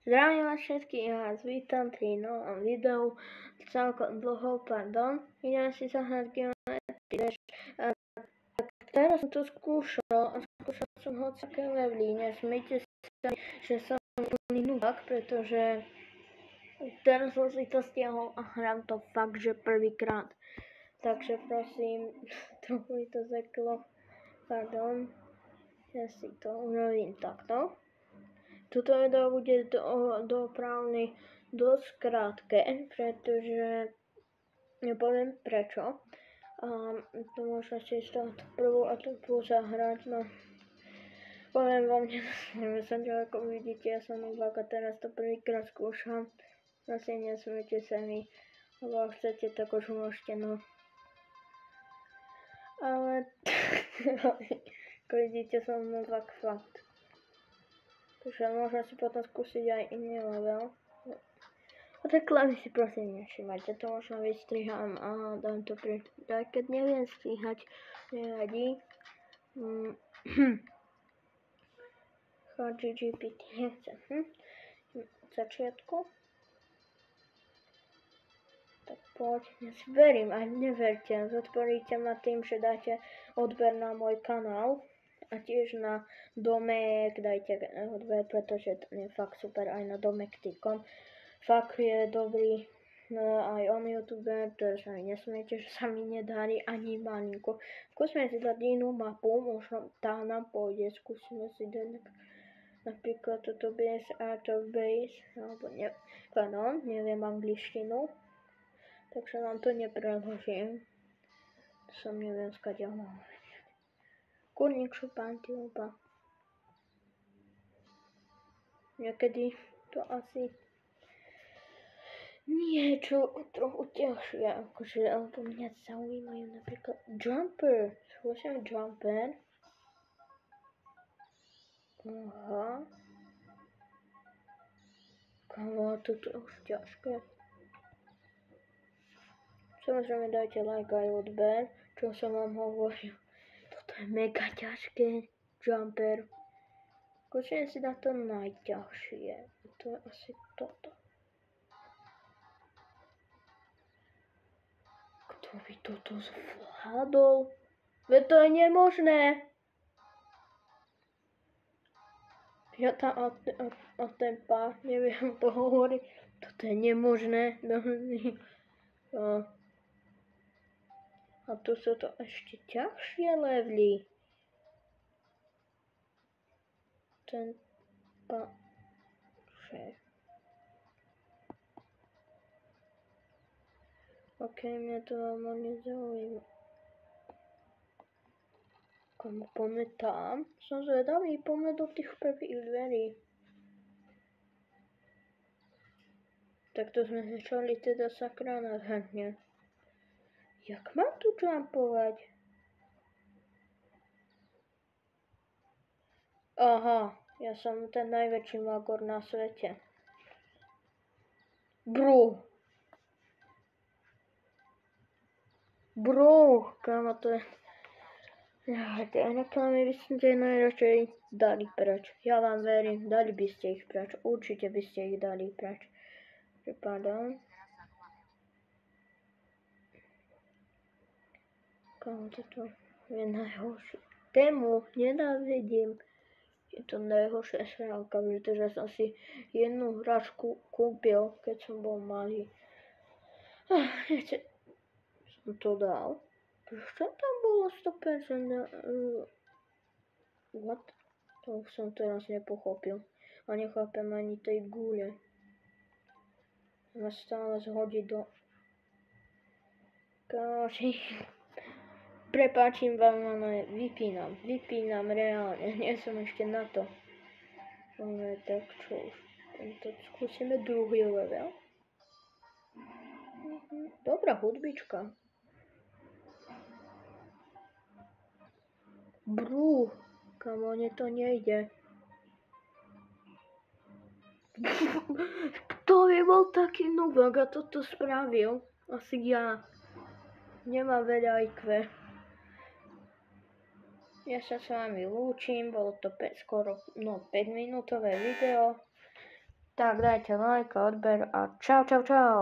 Zdravím vás všetkých a vás vítam pri novom videu. Celkom dlho, pardon. Idem si zahrať Geometry Dash. Tak teraz som to skúšal a skúšal som hociaké levely. Nesmejte sa, že som úplný nubák, pretože teraz som si to stiahol a hrám to fakt, že prvýkrát. Takže prosím, trochu mi to zeklo. Pardon. Ja si to urobím takto. Toto video bude doopravdy dosť krátke, pretože nepoviem prečo. To môžem si z toho prvú a tú zahrať, no poviem vám, neviem sa, ako vidíte, ja som novák a teraz to prvýkrát skúšam. Prosím, nesmejte sa mi, alebo ak chcete, tak už môžete, no. Ale ako vidíte, som novák fakt. Takže môžem si potom skúsiť aj iný level. A reklamy si prosím nevšimajte, to možno vystrihám a dám to preč. Tak keď neviem strihať, nevadí. GPT nechcem. Od začiatku. Tak poď, ja si verím, aj neverte. Podporíte ma tým, že dáte odber na môj kanál. A tiež na domek dajte odber, pretože to je fakt super, aj na domek.com. Fakt je dobrý, no, aj on youtuber, to sa mi nesmiete, že sa mi nedarí ani malinko. Skúsme si dať inú mapu, možno tá nám pôjde, skúsime si dať napríklad toto base, art of base, alebo neviem angličtinu, takže vám to nepreložím. To som neviem skadiaľ mám. Kurník šupantilba. Niekedy to asi niečo trochu ťažšie, akože, alebo mňa zaujímajú napríklad jumper. Skúsim jumper. Aha. Kámo, toto je už ťažké. Samozrejme dajte like aj odber, čo som vám hovoril. Toto je mega ťažké, jumper. Skúsim si na to najťažšie. To je asi toto. Kto by toto zvládol? Veď to je nemožné. Piatá a tempa, neviem to hovoriť. Toto je nemožné. A tu sú to ešte ťažšie levely. Tempa 6. Ok, mňa to veľmi nezaujíma. Komu poďme tam? Som zvedavý, poďme do tých prvých dverí. Tak to sme začali teda sakra nádherne. Jak mám tu jumpovať? Aha, ja som ten najväčší magor na svete. Bro, kámo, to je... Ja, tie reklamy by som tie najradšej dali preč. Ja vám verím, dali by ste ich preč. Určite by ste ich dali preč. Pardon. Kámo, toto je najhoršie. Tému nenávidím. Je to najhoršia sránka, pretože som si jednu hračku kúpil, keď som bol malý. Som to dal. Prečo tam bolo 100%? What? To som teraz nepochopil. A nechápem ani tej gule. Ma stále zhodí do... Káži. Prepáčim vám, ale vypínam reálne. Nie som ešte na to. Ale tak čo už. Skúsime druhý level. Dobrá hudbička. Brú, kamo, mne to nejde. Kto by bol taký nubák a toto spravil? Asi ja. Nemám veľa IQ. Ja sa s vami lúčim, bolo to skoro 5 minútové video. Tak dajte like, odber a čau, čau, čau.